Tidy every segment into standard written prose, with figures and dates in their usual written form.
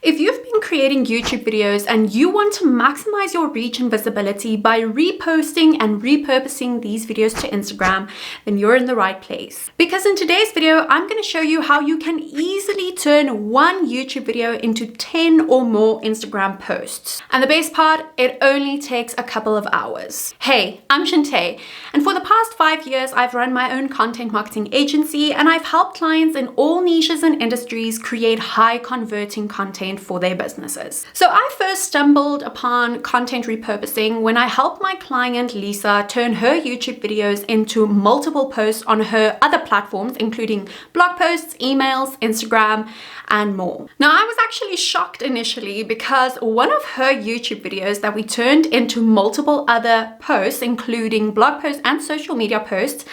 If you've been creating YouTube videos and you want to maximize your reach and visibility by reposting and repurposing these videos to Instagram, then you're in the right place. Because in today's video, I'm going to show you how you can easily turn one YouTube video into 10 or more Instagram posts. And the best part, it only takes a couple of hours. Hey, I'm Shantae, and for the past 5 years, I've run my own content marketing agency, and I've helped clients in all niches and industries create high converting content for their businesses. So I first stumbled upon content repurposing when I helped my client Lisa turn her YouTube videos into multiple posts on her other platforms, including blog posts, emails, Instagram, and more. Now, I was actually shocked initially because one of her YouTube videos that we turned into multiple other posts, including blog posts and social media posts,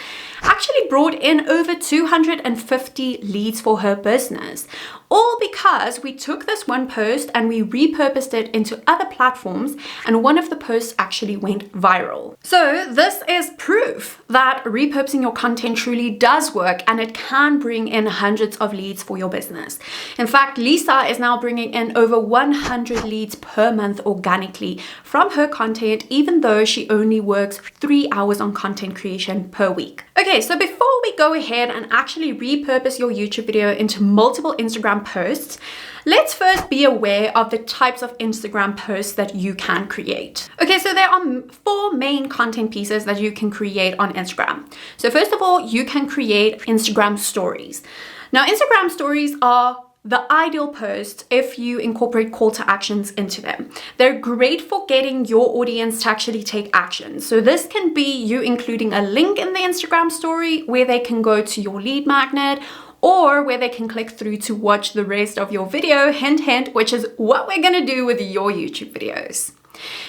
actually brought in over 250 leads for her business. All because we took this one post and we repurposed it into other platforms, and one of the posts actually went viral. So this is proof that repurposing your content truly does work, and it can bring in hundreds of leads for your business. In fact, Lisa is now bringing in over 100 leads per month organically from her content, even though she only works 3 hours on content creation per week. Okay, so before we go ahead and actually repurpose your YouTube video into multiple Instagram posts, let's first be aware of the types of Instagram posts that you can create. Okay, so there are 4 main content pieces that you can create on Instagram. So first of all, you can create Instagram stories. Now, Instagram stories are the ideal post if you incorporate call to actions into them. They're great for getting your audience to actually take action. So this can be you including a link in the Instagram story where they can go to your lead magnet, or where they can click through to watch the rest of your video, hint, hint, which is what we're gonna do with your YouTube videos.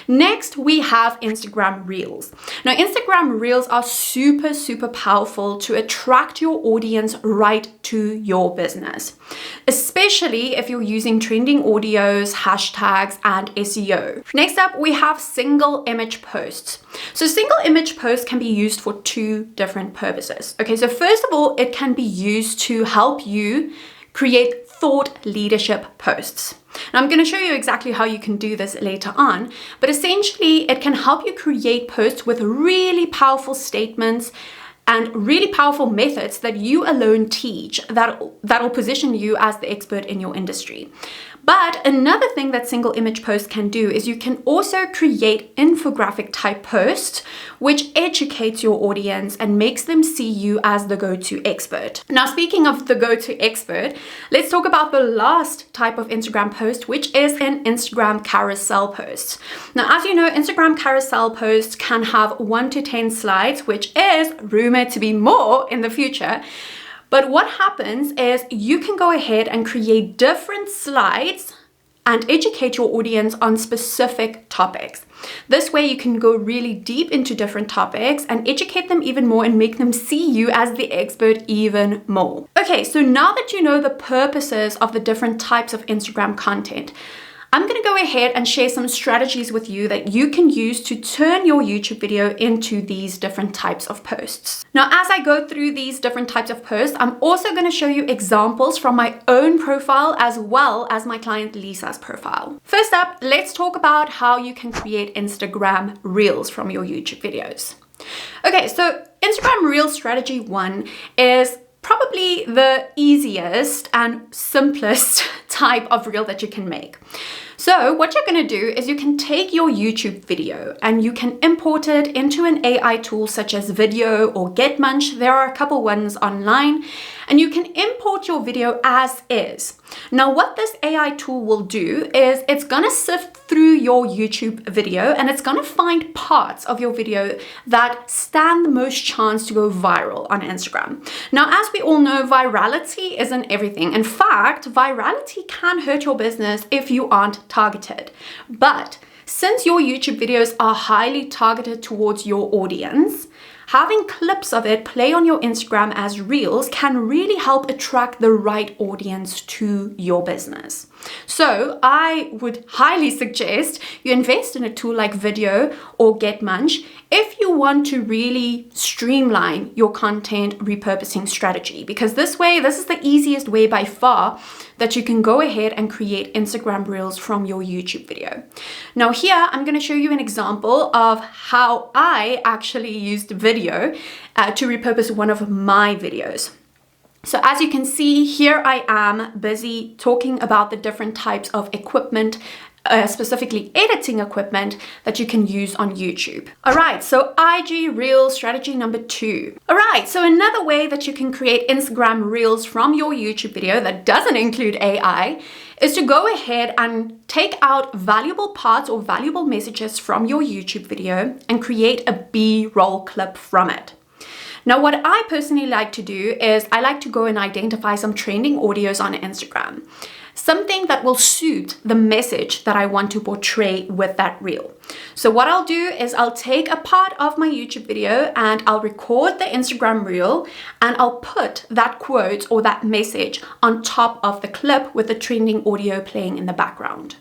Next, we have Instagram Reels. Now, Instagram Reels are super powerful to attract your audience right to your business, especially if you're using trending audios, hashtags, and SEO. Next up, we have single image posts. So single image posts can be used for 2 different purposes. Okay, so first of all, it can be used to help you create thought leadership posts. Now, I'm going to show you exactly how you can do this later on, but essentially it can help you create posts with really powerful statements and really powerful methods that you alone teach that'll position you as the expert in your industry. But another thing that single image posts can do is you can also create infographic type posts, which educates your audience and makes them see you as the go-to expert. Now, speaking of the go-to expert, let's talk about the last type of Instagram post, which is an Instagram carousel post. Now, as you know, Instagram carousel posts can have 1 to 10 slides, which is rumored to be more in the future. But what happens is you can go ahead and create different slides and educate your audience on specific topics. This way you can go really deep into different topics and educate them even more and make them see you as the expert even more. Okay, so now that you know the purposes of the different types of Instagram content, I'm going to go ahead and share some strategies with you that you can use to turn your YouTube video into these different types of posts. Now, as I go through these different types of posts, I'm also going to show you examples from my own profile as well as my client Lisa's profile. First up, let's talk about how you can create Instagram Reels from your YouTube videos. Okay, so Instagram Reels strategy 1 is probably the easiest and simplest type of reel that you can make. So what you're going to do is you can take your YouTube video and you can import it into an AI tool such as Video or GetMunch. There are a couple ones online, and you can import your video as is. Now, what this AI tool will do is it's going to sift through your YouTube video and it's going to find parts of your video that stand the most chance to go viral on Instagram. Now, as we all know, virality isn't everything. In fact, virality can hurt your business if you aren't targeted. But since your YouTube videos are highly targeted towards your audience, having clips of it play on your Instagram as reels can really help attract the right audience to your business. So I would highly suggest you invest in a tool like Video or Get Munch if you want to really streamline your content repurposing strategy, because this is the easiest way by far that you can go ahead and create Instagram Reels from your YouTube video. Now here, I'm going to show you an example of how I actually used video to repurpose one of my videos. So as you can see, here I am busy talking about the different types of equipment, specifically editing equipment that you can use on YouTube. All right, so IG Reel strategy number 2. All right, so another way that you can create Instagram Reels from your YouTube video that doesn't include AI is to go ahead and take out valuable parts or valuable messages from your YouTube video and create a B-roll clip from it. Now, what I personally like to do is I like to go and identify some trending audios on Instagram, something that will suit the message that I want to portray with that reel. So what I'll do is I'll take a part of my YouTube video and I'll record the Instagram reel and I'll put that quote or that message on top of the clip with the trending audio playing in the background.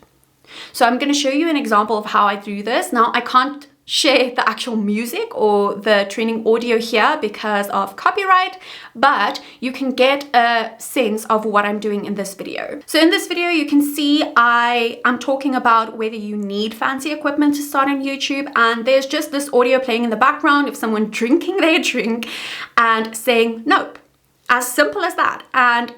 So I'm going to show you an example of how I do this. Now, I can't share the actual music or the training audio here because of copyright, but you can get a sense of what I'm doing in this video. So in this video, you can see I'm talking about whether you need fancy equipment to start on YouTube, and there's just this audio playing in the background of someone drinking their drink and saying nope. As simple as that. And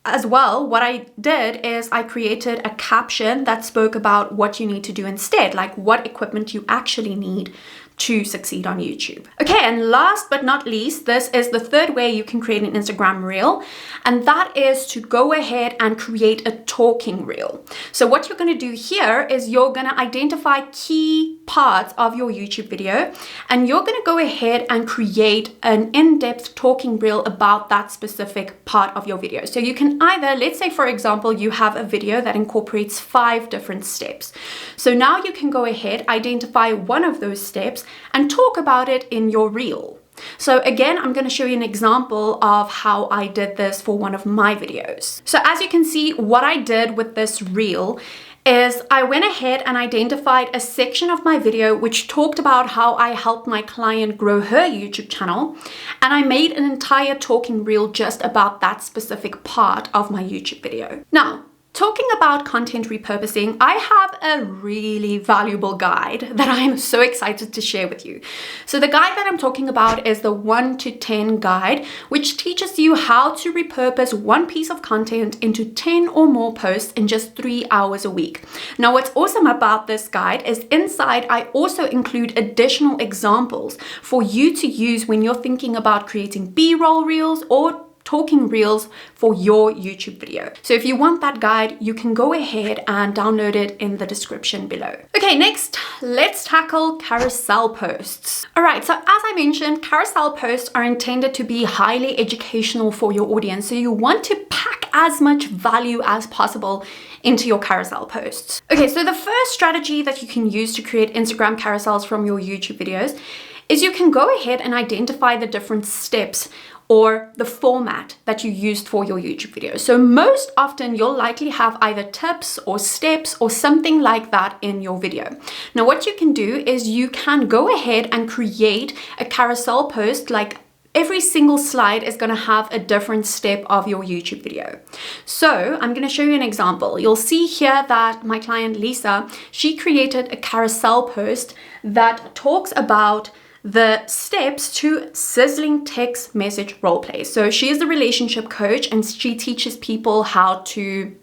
as well, what I did is I created a caption that spoke about what you need to do instead, like what equipment you actually need to succeed on YouTube. Okay, and last but not least, this is the third way you can create an Instagram reel, and that is to go ahead and create a talking reel. So what you're going to do here is you're going to identify key parts of your YouTube video, and you're going to go ahead and create an in-depth talking reel about that specific part of your video. So you can either, let's say for example, you have a video that incorporates 5 different steps. So now you can go ahead, identify one of those steps and talk about it in your reel. So again, I'm going to show you an example of how I did this for one of my videos. So as you can see, what I did with this reel is I went ahead and identified a section of my video which talked about how I helped my client grow her YouTube channel, and I made an entire talking reel just about that specific part of my YouTube video. Now, talking about content repurposing, I have a really valuable guide that I am so excited to share with you. So the guide that I'm talking about is the 1 to 10 guide, which teaches you how to repurpose one piece of content into 10 or more posts in just 3 hours a week. Now, what's awesome about this guide is inside I also include additional examples for you to use when you're thinking about creating B-roll reels or talking reels for your YouTube video. So if you want that guide, you can go ahead and download it in the description below. Okay, next, let's tackle carousel posts. All right, so as I mentioned, carousel posts are intended to be highly educational for your audience. So you want to pack as much value as possible into your carousel posts. Okay, so the first strategy that you can use to create Instagram carousels from your YouTube videos is you can go ahead and identify the different steps or the format that you used for your YouTube video. So most often you'll likely have either tips or steps or something like that in your video. Now what you can do is you can go ahead and create a carousel post, like every single slide is going to have a different step of your YouTube video. So I'm going to show you an example. You'll see here that my client Lisa, she created a carousel post that talks about the steps to sizzling text message role play. So she is a relationship coach and she teaches people how to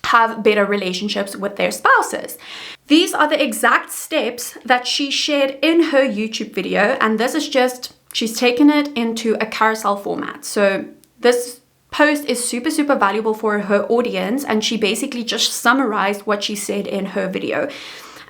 have better relationships with their spouses. These are the exact steps that she shared in her YouTube video, and this is just, she's taken it into a carousel format. So this post is super valuable for her audience, and she basically just summarized what she said in her video.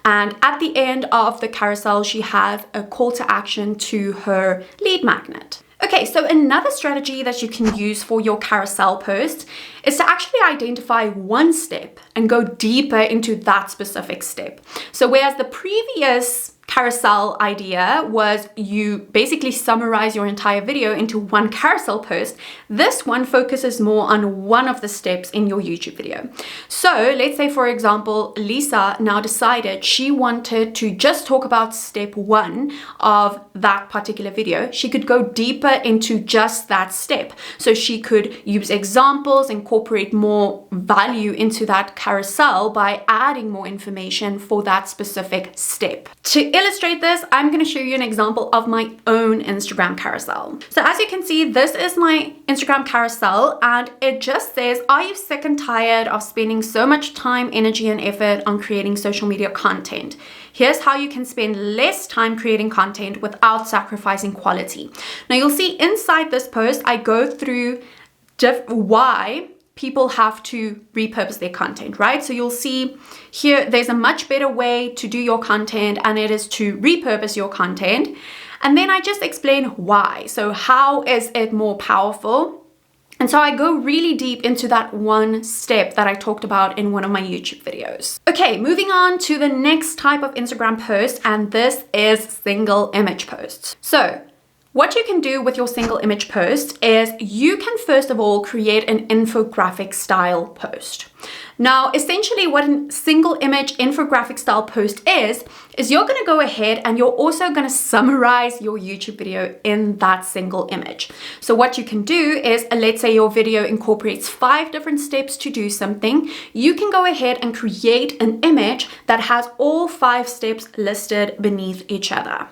And at the end of the carousel, she has a call to action to her lead magnet. Okay, so another strategy that you can use for your carousel post is to actually identify one step and go deeper into that specific step. So whereas the previous carousel idea was you basically summarize your entire video into one carousel post. This one focuses more on one of the steps in your YouTube video. So let's say, for example, Lisa now decided she wanted to just talk about step 1 of that particular video. She could go deeper into just that step. So she could use examples, incorporate more value into that carousel by adding more information for that specific step. To illustrate this, I'm going to show you an example of my own Instagram carousel. So as you can see, this is my Instagram carousel, and it just says, are you sick and tired of spending so much time, energy, and effort on creating social media content? Here's how you can spend less time creating content without sacrificing quality. Now you'll see inside this post, I go through why people have to repurpose their content, right? So you'll see here, there's a much better way to do your content, and it is to repurpose your content. And then I just explain why. So how is it more powerful? And so I go really deep into that one step that I talked about in one of my YouTube videos. Okay, moving on to the next type of Instagram post, and this is single image posts. So what you can do with your single image post is you can first of all create an infographic style post. Now, essentially what a single image infographic style post is you're going to go ahead and you're also going to summarize your YouTube video in that single image. So what you can do is, let's say your video incorporates 5 different steps to do something. You can go ahead and create an image that has all 5 steps listed beneath each other.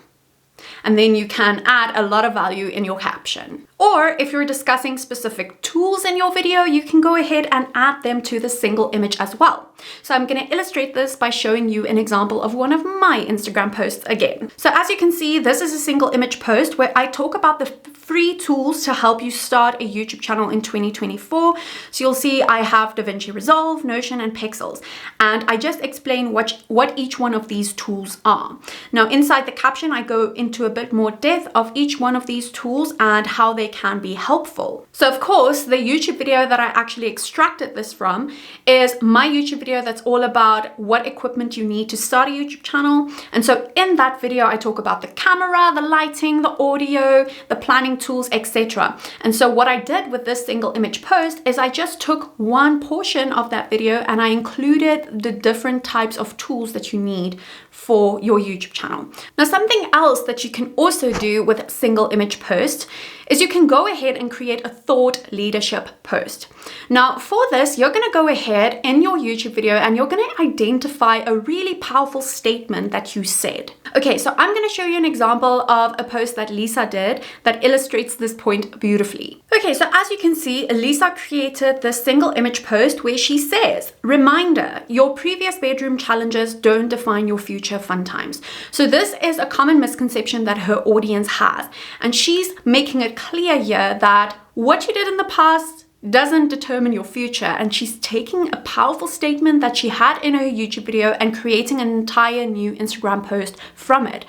And then you can add a lot of value in your caption. Or if you're discussing specific tools in your video, you can go ahead and add them to the single image as well. So I'm going to illustrate this by showing you an example of one of my Instagram posts again. So as you can see, this is a single image post where I talk about the free tools to help you start a YouTube channel in 2024. So you'll see I have DaVinci Resolve, Notion, and Pixels. And I just explain what each one of these tools are. Now inside the caption, I go into a bit more depth of each one of these tools and how they can be helpful. So of course, the YouTube video that I actually extracted this from is my YouTube video that's all about what equipment you need to start a YouTube channel. And so in that video, I talk about the camera, the lighting, the audio, the planning tools, etc. And so what I did with this single image post is I just took one portion of that video and I included the different types of tools that you need for your YouTube channel. Now, something else that you can also do with single image post is you can go ahead and create a thought leadership post. Now for this, you're going to go ahead in your YouTube video and you're going to identify a really powerful statement that you said. Okay, so I'm going to show you an example of a post that Lisa did that illustrates this point beautifully. Okay, so as you can see, Lisa created this single image post where she says, reminder, your previous bedroom challenges don't define your future fun times. So this is a common misconception that her audience has, and she's making it clear here that what you did in the past doesn't determine your future. And she's taking a powerful statement that she had in her YouTube video and creating an entire new Instagram post from it.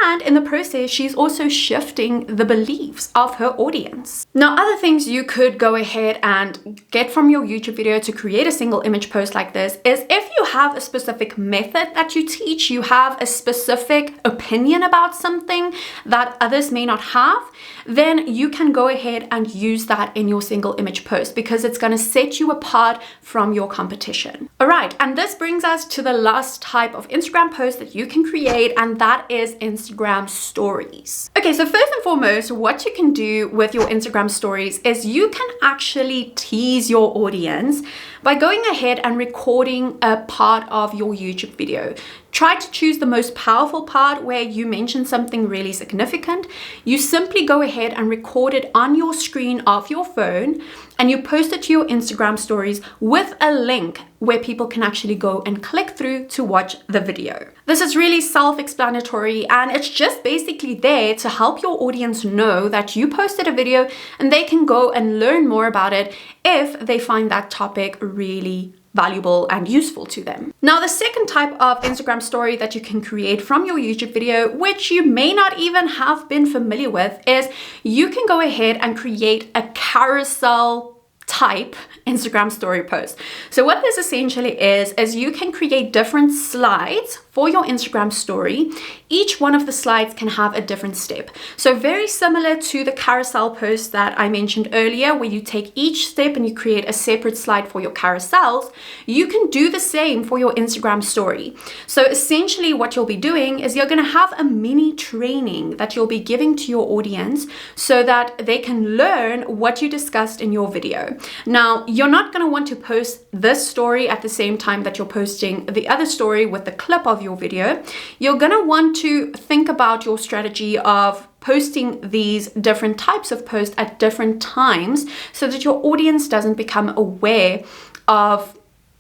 And in the process, she's also shifting the beliefs of her audience. Now, other things you could go ahead and get from your YouTube video to create a single image post like this is if you have a specific method that you teach, you have a specific opinion about something that others may not have, then you can go ahead and use that in your single image post because it's going to set you apart from your competition. All right, and this brings us to the last type of Instagram post that you can create, and that is Instagram stories. Okay, so first and foremost, what you can do with your Instagram stories is you can actually tease your audience by going ahead and recording a part of your YouTube video. Try to choose the most powerful part where you mention something really significant. You simply go ahead and record it on your screen of your phone and you post it to your Instagram stories with a link where people can actually go and click through to watch the video. This is really self-explanatory and it's just basically there to help your audience know that you posted a video and they can go and learn more about it if they find that topic really valuable and useful to them. Now, the second type of Instagram story that you can create from your YouTube video, which you may not even have been familiar with, is you can go ahead and create a carousel type Instagram story post. So what this essentially is you can create different slides for your Instagram story, each one of the slides can have a different step. So very similar to the carousel post that I mentioned earlier, where you take each step and you create a separate slide for your carousels, you can do the same for your Instagram story. So essentially what you'll be doing is you're going to have a mini training that you'll be giving to your audience so that they can learn what you discussed in your video. Now, you're not going to want to post this story at the same time that you're posting the other story with the clip of your video. You're going to want to think about your strategy of posting these different types of posts at different times so that your audience doesn't become aware of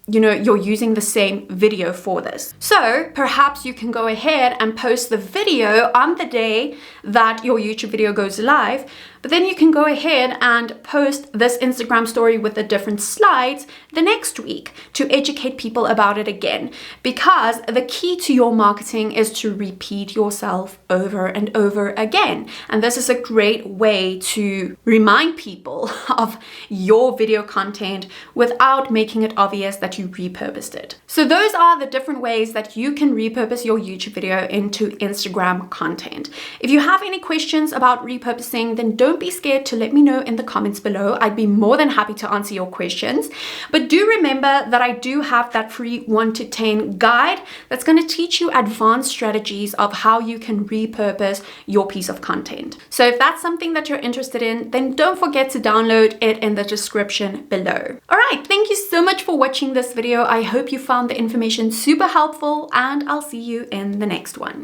you're using the same video for this. So perhaps you can go ahead and post the video on the day that your YouTube video goes live, but then you can go ahead and post this Instagram story with the different slides the next week to educate people about it again. Because the key to your marketing is to repeat yourself over and over again. And this is a great way to remind people of your video content without making it obvious that you repurposed it. So those are the different ways that you can repurpose your YouTube video into Instagram content. If you have any questions about repurposing, then don't be scared to let me know in the comments below. I'd be more than happy to answer your questions. But do remember that I do have that free 1 to 10 guide that's going to teach you advanced strategies of how you can repurpose your piece of content. So if that's something that you're interested in, then don't forget to download it in the description below. All right, thank you so much for watching this video. I hope you found the information super helpful, and I'll see you in the next one.